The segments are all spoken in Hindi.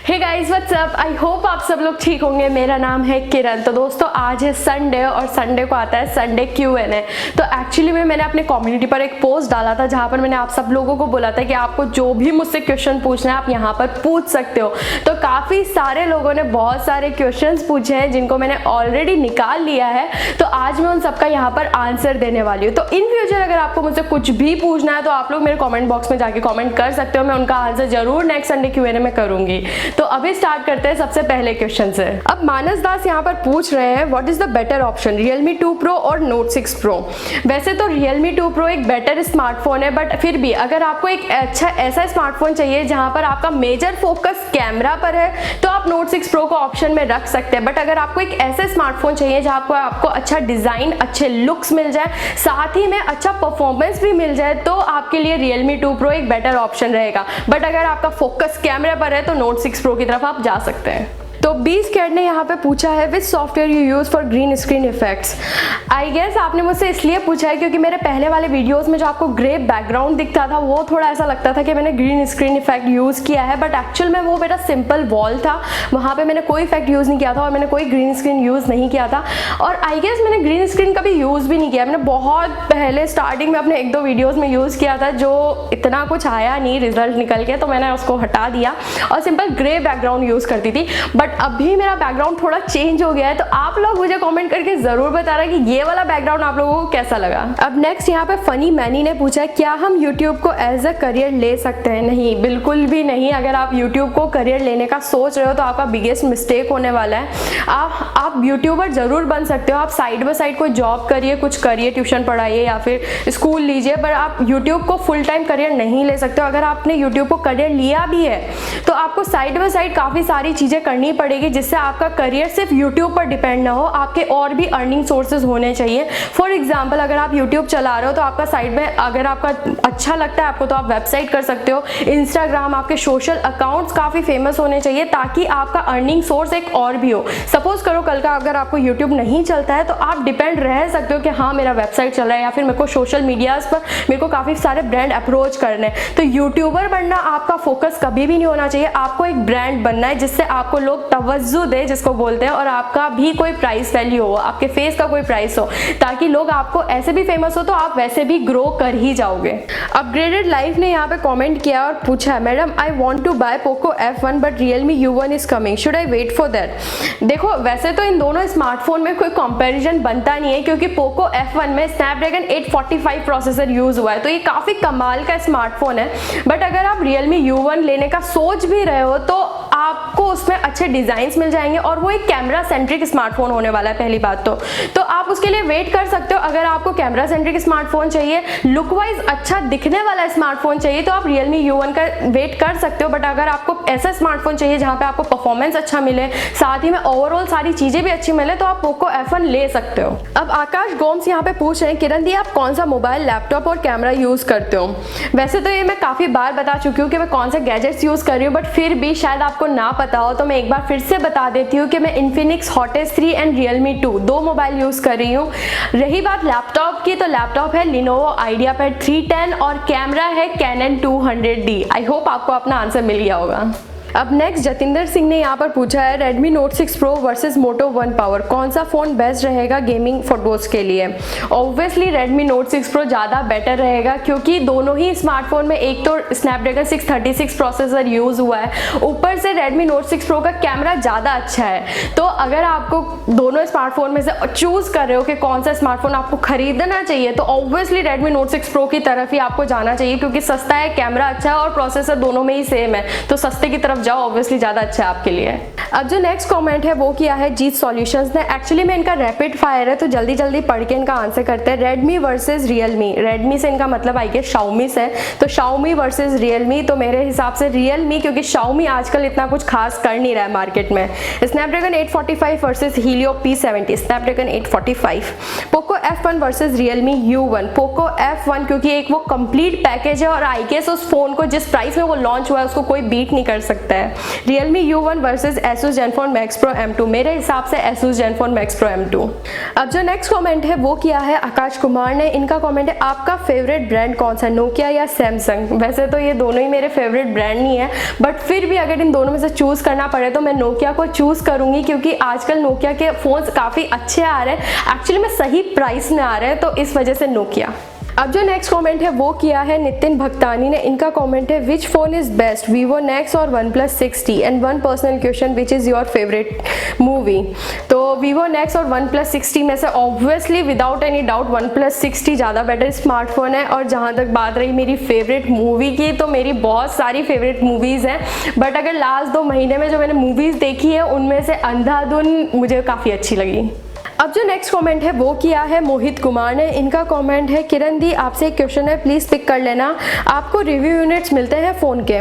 Hey guys what's up, I hope आप सब लोग ठीक होंगे। मेरा नाम है किरण। तो दोस्तों आज है संडे और संडे को आता है संडे Q&A। तो एक्चुअली में मैंने अपने कम्युनिटी पर एक पोस्ट डाला था जहाँ पर मैंने आप सब लोगों को बोला था कि आपको जो भी मुझसे क्वेश्चन पूछना है आप यहाँ पर पूछ सकते हो। तो काफ़ी सारे लोगों ने बहुत सारे क्वेश्चंस पूछे हैं जिनको मैंने ऑलरेडी निकाल लिया है। तो आज मैं उन सबका यहाँ पर आंसर देने वाली हूँ। तो इन फ्यूचर अगर आपको मुझसे कुछ भी पूछना है तो आप लोग मेरे कॉमेंट बॉक्स में जाके कॉमेंट कर सकते हो। मैं उनका आंसर जरूर नेक्स्ट संडे Q&A में करूंगी। तो अभी स्टार्ट करते हैं सबसे पहले क्वेश्चन से। अब मानस दास यहाँ पर पूछ रहे हैं what is the better option, Realme 2 Pro और Note 6 Pro। वैसे तो Realme 2 Pro एक बेटर स्मार्टफोन है, बट फिर भी अगर आपको एक अच्छा ऐसा स्मार्टफोन चाहिए जहाँ पर आपका मेजर फोकस कैमरा पर है तो आप Note 6 Pro को ऑप्शन में रख सकते हैं। बट अगर आपको एक ऐसा स्मार्टफोन चाहिए जहाँ पर आपको अच्छा डिजाइन, अच्छे लुक्स मिल जाए, साथ ही में अच्छा परफॉर्मेंस भी मिल जाए, तो आपके लिए Realme 2 Pro एक बेटर ऑप्शन रहेगा। बट अगर आपका फोकस कैमरा पर है तो Note 6 Pro की तरफ आप जा सकते हैं। तो बीस कैट ने यहाँ पे पूछा है which software you use for green screen effects. I guess आपने मुझसे इसलिए पूछा है क्योंकि मेरे पहले वाले वीडियोस में जो आपको ग्रे बैकग्राउंड दिखता था वो थोड़ा ऐसा लगता था कि मैंने ग्रीन स्क्रीन इफेक्ट यूज़ किया है, बट एक्चुअल में वो मेरा सिंपल वॉल था, वहाँ पे मैंने कोई इफेक्ट यूज़ नहीं किया था और मैंने कोई ग्रीन स्क्रीन यूज़ नहीं किया था। और आई गेस मैंने ग्रीन स्क्रीन कभी यूज़ भी नहीं किया। मैंने बहुत पहले स्टार्टिंग में अपने 1-2 वीडियोज़ में यूज़ किया था जो इतना कुछ आया नहीं रिजल्ट निकल के, तो मैंने उसको हटा दिया और सिंपल ग्रे बैकग्राउंड यूज़ करती थी। बट अभी मेरा बैकग्राउंड थोड़ा चेंज हो गया है, तो आप लोग मुझे कमेंट करके जरूर बता रहे कि ये वाला बैकग्राउंड आप लोगों को कैसा लगा। अब नेक्स्ट यहाँ पे फनी मैनी ने पूछा है क्या हम YouTube को एज अ करियर ले सकते हैं। नहीं, बिल्कुल भी नहीं। अगर आप YouTube को करियर लेने का सोच रहे हो तो आपका बिगेस्ट मिस्टेक होने वाला है। आप यूट्यूबर जरूर बन सकते हो, आप साइड बाय साइड कोई जॉब करिए, कुछ करिए, ट्यूशन पढ़ाइए या फिर स्कूल लीजिए, पर आप यूट्यूब को फुल टाइम करियर नहीं ले सकते हो। अगर आपने यूट्यूब को करियर लिया भी है तो आपको साइड बाय साइड काफ़ी सारी चीज़ें करनी पड़ेगी जिससे आपका करियर सिर्फ यूट्यूब पर डिपेंड ना हो, आपके और भी अर्निंग सोर्सेज होने चाहिए। फॉर एग्जांपल अगर आप यूट्यूब चला रहे हो तो आपका साइड में अगर आपका अच्छा लगता है आपको तो आप वेबसाइट कर सकते हो, इंस्टाग्राम, आपके सोशल अकाउंट्स काफ़ी फेमस होने चाहिए ताकि आपका अर्निंग सोर्स एक और भी हो। सपोज करो कल का अगर आपको यूट्यूब नहीं चलता है तो आप डिपेंड रह सकते हो कि हाँ मेरा वेबसाइट चल रहा है या फिर मेरे को सोशल मीडियाज़ पर मेरे को काफ़ी सारे ब्रांड अप्रोच करने हैं। तो यूट्यूबर बनना आपका फोकस कभी भी नहीं होना चाहिए। आपको एक ब्रांड बनना है जिससे आपको लोग तवज्जो दे, जिसको बोलते हैं, और आपका भी कोई प्राइस वैल्यू हो, आपके फेस का कोई प्राइस हो, ताकि लोग आपको ऐसे भी फेमस हो तो आप वैसे भी ग्रो कर ही जाओगे। अपग्रेडेड लाइफ ने यहाँ पे कमेंट किया और पूछा है madam I want to buy Poco F1 but Realme U1 is coming, should I wait for that. देखो वैसे तो इन दोनों स्मार्टफोन में कोई कंपैरिजन बनता नहीं है क्योंकि पोको F1 में स्नैपड्रैगन 845 प्रोसेसर यूज हुआ है, तो ये काफी कमाल का स्मार्टफोन है। बट अगर आप Realme U1 लेने का सोच भी रहे हो तो आपको उसमें अच्छे डिजाइन्स मिल जाएंगे और वो एक कैमरा सेंट्रिक स्मार्टफोन होने वाला है। पहली बात तो आप उसके लिए वेट कर सकते हो। अगर आपको कैमरा सेंट्रिक स्मार्टफोन चाहिए, लुक वाइज अच्छा दिखने वाला स्मार्टफोन चाहिए तो आप Realme U1 का वेट कर सकते हो। बट अगर आपको ऐसा स्मार्टफोन चाहिए जहाँ पे आपको परफॉर्मेंस अच्छा मिले, साथ ही में ओवरऑल सारी चीजें भी अच्छी मिले, तो आप पोको F1 ले सकते हो। अब आकाश गोम्स यहाँ पे पूछ रहे हैं किरण दी आप कौन सा मोबाइल, लैपटॉप और कैमरा यूज करते हो। वैसे तो ये मैं काफी बार बता चुकी हूँ कि मैं कौन से गैजेट्स यूज कर रही हूँ, बट फिर भी शायद आपको ना पता हो तो मैं एक बार फिर से बता देती हूँ कि मैं Infinix Hot S3 and Realme 2 दो मोबाइल यूज कर रही हूँ। रही बात लैपटॉप की, तो लैपटॉप है Lenovo IdeaPad 310 और कैमरा है Canon 200D। आई होप आपको अपना आंसर मिल गया होगा। अब नेक्स्ट जतिंदर सिंह ने यहाँ पर पूछा है Redmi Note 6 Pro versus Moto One Power, कौन सा फ़ोन बेस्ट रहेगा गेमिंग फोटोज़ के लिए। ऑब्वियसली Redmi Note 6 Pro ज़्यादा बेटर रहेगा क्योंकि दोनों ही स्मार्टफोन में एक तो स्नैपड्रैगन 636 प्रोसेसर यूज़ हुआ है, ऊपर से Redmi Note 6 Pro का कैमरा ज़्यादा अच्छा है। तो अगर आपको दोनों स्मार्टफोन में से चूज़ कर रहे हो कि कौन सा स्मार्टफोन आपको खरीदना चाहिए तो ऑब्वियसली Redmi Note 6 Pro की तरफ ही आपको जाना चाहिए क्योंकि सस्ता है, कैमरा अच्छा है और प्रोसेसर दोनों में ही सेम है, तो सस्ते की तरफ जाओ, ऑब्वियसली ज्यादा अच्छा है आपके लिए। अब जो नेक्स्ट कमेंट है वो किया है जीत सॉल्यूशंस ने। एक्चुअली में इनका रैपिड फायर है तो जल्दी जल्दी पढ़ के इनका आंसर करते हैं। Redmi वर्सेस Realme, Redmi से इनका मतलब आई गेस Xiaomi से, तो Xiaomi वर्सेस Realme, तो मेरे हिसाब से Realme क्योंकि Xiaomi आजकल इतना कुछ खास कर नहीं रहा है मार्केट में। Snapdragon 845 versus Helio P70, Snapdragon 845। Poco F1 versus Realme U1, Poco F1 क्योंकि एक वो कंप्लीट पैकेज है और आई गेस उस फोन को जिस प्राइस में वो लॉन्च हुआ है उसको कोई बीट नहीं कर सकता है। Realme U1 versus Asus Zenfone Max Pro M2, मेरे हिसाब से Asus Zenfone Max Pro M2। अब जो नेक्स्ट कमेंट है वो किया है आकाश कुमार ने। इनका कमेंट है आपका फेवरेट ब्रांड कौन सा, नोकिया या सैमसंग। वैसे तो ये दोनों ही मेरे फेवरेट ब्रांड नहीं है, बट फिर भी अगर इन दोनों में से चूज़ करना पड़े तो मैं नोकिया को चूज़ करूँगी, क्योंकि आजकल नोकिया के फ़ोन्स काफ़ी अच्छे आ रहे हैं, एक्चुअली में सही प्राइस में आ रहे हैं, तो इस वजह से नोकिया। अब जो नेक्स्ट कमेंट है वो किया है नितिन भक्तानी ने। इनका कमेंट है विच phone is best, Vivo next और OnePlus 6T, and one personal question which is your favourite movie. तो वीवो नेक्स्ट और OnePlus 6T में से obviously without any doubt OnePlus 6T ज़्यादा बेटर स्मार्टफोन है। और जहाँ तक बात रही मेरी फेवरेट मूवी की, तो मेरी बहुत सारी फेवरेट मूवीज़ हैं, बट अगर लास्ट 2 महीने में जो मैंने मूवीज़ देखी है उनमें से अंधाधुन मुझे काफ़ी अच्छी लगी। अब जो नेक्स्ट कमेंट है वो किया है मोहित कुमार ने। इनका कमेंट है किरण दी आपसे एक क्वेश्चन है, प्लीज़ पिक कर लेना, आपको रिव्यू यूनिट्स मिलते हैं फ़ोन के?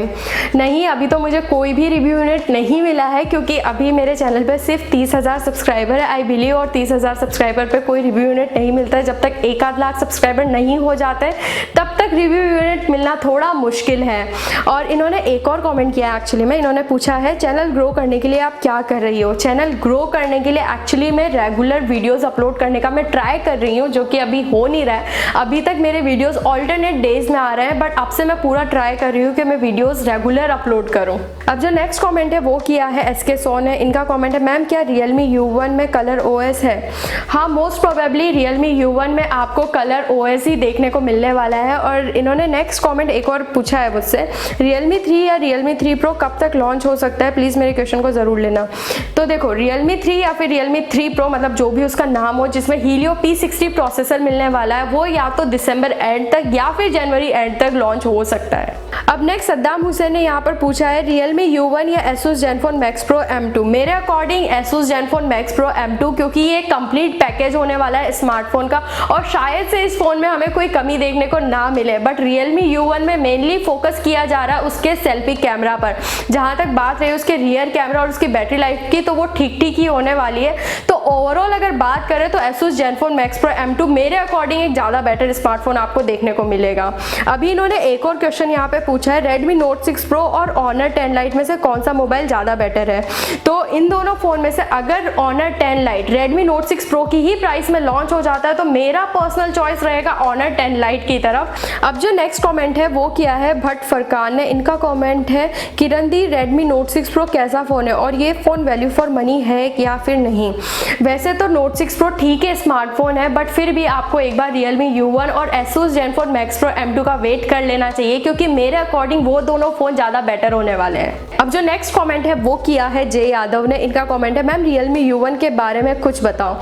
नहीं, अभी तो मुझे कोई भी रिव्यू यूनिट नहीं मिला है, क्योंकि अभी मेरे चैनल पे सिर्फ 30,000 सब्सक्राइबर है आई बिलीव, और 30,000 सब्सक्राइबर पे कोई रिव्यू यूनिट नहीं मिलता है। जब तक 1-8 लाख सब्सक्राइबर नहीं हो जाते तब तक रिव्यू यूनिट मिलना थोड़ा मुश्किल है। और इन्होंने एक और कॉमेंट किया है एक्चुअली में, इन्होंने पूछा है चैनल ग्रो करने के लिए आप क्या कर रही हो? चैनल ग्रो करने के लिए एक्चुअली मैं रेगुलर वीडियोस अपलोड करने का मैं ट्राई कर रही हूँ, जो कि अभी हो नहीं रहा है। अभी तक मेरे वीडियोस ऑल्टरनेट डेज में आ रहे हैं, बट अब से मैं पूरा ट्राई कर रही हूँ कि मैं वीडियोस रेगुलर अपलोड करूँ। अब जो नेक्स्ट कमेंट है वो किया है SK सोन ने। इनका कमेंट है मैम क्या Realme U1 में कलर OS है? हाँ, मोस्ट प्रोबेबली Realme U1 में आपको कलर OS ही देखने को मिलने वाला है। और इन्होंने नेक्स्ट कमेंट एक और पूछा है मुझसे, Realme 3 या Realme 3 Pro कब तक लॉन्च हो सकता है? प्लीज़ मेरे क्वेश्चन को ज़रूर लेना। तो देखो, Realme 3 या फिर Realme 3 Pro, मतलब जो भी उसका नाम हो, जिसमें Helio P60 प्रोसेसर मिलने वाला है, वो या तो दिसंबर एंड तक या फिर जनवरी एंड तक लॉन्च हो सकता है। अब नेक्स्ट सद्दाम हुसैन ने यहाँ पर पूछा है Realme U1 या Asus Zenfone Max Pro M2? मेरे according Asus Zenfone Max Pro M2, क्योंकि ये कंप्लीट पैकेज होने वाला है स्मार्टफोन का, और शायद से इस फोन में हमें कोई कमी देखने को ना मिले। बट Realme U1 में मेनली फोकस किया जा रहा है उसके सेल्फी कैमरा पर। जहाँ तक बात रही उसके रियर कैमरा और उसकी बैटरी लाइफ की, तो वो ठीक ठीक ही होने वाली है। तो ओवरऑल अगर बात करें तो Asus Zenfone Max Pro M2 मेरे अकॉर्डिंग एक ज़्यादा बेटर स्मार्टफोन आपको देखने को मिलेगा। अभी इन्होंने एक और क्वेश्चन यहाँ पे पूछा है Redmi Note 6 Pro और Honor 10 Lite में से कौन सा मोबाइल ज़्यादा बेटर है? तो इन दोनों फ़ोन में से अगर Honor 10 Lite Redmi Note 6 Pro की ही प्राइस में लॉन्च हो जाता है तो मेरा पर्सनल चॉइस रहेगा Honor 10 Lite की तरफ। अब जो नेक्स्ट कमेंट है वो किया है भट्ट फरकान ने। इनका कमेंट है किरण दी Redmi Note 6 Pro कैसा फ़ोन है और ये फ़ोन वैल्यू फॉर मनी है या फिर नहीं? वैसे तो Note 6 Pro ठीक है स्मार्टफोन है, बट फिर भी आपको एक बार Realme U1 और Asus Zenfone Max Pro M2 का वेट कर लेना चाहिए, क्योंकि मेरे अकॉर्डिंग वो दोनों फ़ोन ज़्यादा बेटर होने वाले हैं। अब जो नेक्स्ट कमेंट है वो किया है जय यादव ने। इनका कमेंट है मैम Realme U1 के बारे में कुछ बताओ।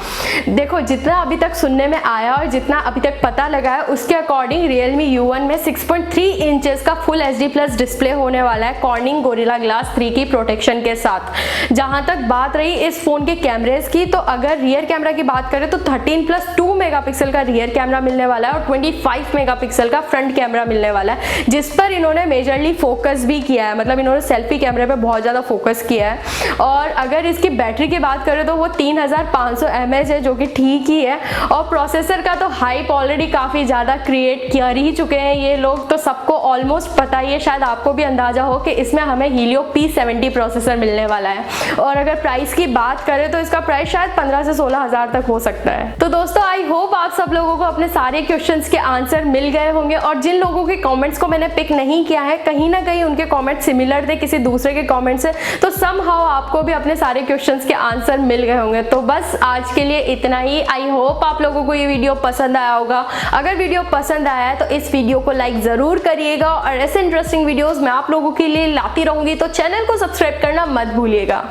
देखो, जितना अभी तक सुनने में आया और जितना अभी तक पता लगा है उसके अकॉर्डिंग Realme U1 में 6.3 इंचेस का फुल HD+ डिस्प्ले होने वाला है Corning Gorilla Glass 3 की प्रोटेक्शन के साथ। जहाँ तक बात रही इस फ़ोन के कैमरेज की, तो अगर रियर कैमरा की बात करें तो 13+2 मेगापिक्सल का रियर कैमरा मिलने वाला है और 25 मेगापिक्सल का फ्रंट कैमरा मिलने वाला है, जिस पर इन्होंने मेजरली फोकस भी किया है। मतलब इन्होंने सेल्फी कैमरे पे बहुत ज़्यादा फोकस किया है। और अगर इसकी बैटरी की बात करें तो वो 3500 mAh है, जो कि ठीक ही है। और प्रोसेसर का तो हाइप ऑलरेडी काफ़ी ज़्यादा क्रिएट कर ही चुके हैं ये लोग, तो सबको ऑलमोस्ट पता ही है, शायद आपको भी अंदाजा हो कि इसमें हमें Helio P70 प्रोसेसर मिलने वाला है। और अगर प्राइस की बात करें तो इसका प्राइस शायद 15 से 16 हज़ार तक हो सकता है। तो दोस्तों, आई होप आप सब लोगों को अपने सारे क्वेश्चंस के आंसर मिल गए होंगे। और जिन लोगों के कमेंट्स को मैंने पिक नहीं किया है, कहीं ना कहीं उनके कमेंट सिमिलर थे किसी दूसरे के कमेंट से, तो समहाउ आपको भी अपने सारे क्वेश्चंस के आंसर मिल गए होंगे। तो बस आज के लिए इतना ही। आई होप आप लोगों को ये वीडियो पसंद आया होगा। अगर वीडियो पसंद आया है तो इस वीडियो को लाइक ज़रूर करिएगा, और ऐसे इंटरेस्टिंग वीडियोज़ मैं आप लोगों के लिए लाती रहूँगी, तो चैनल को सब्सक्राइब करना मत भूलिएगा।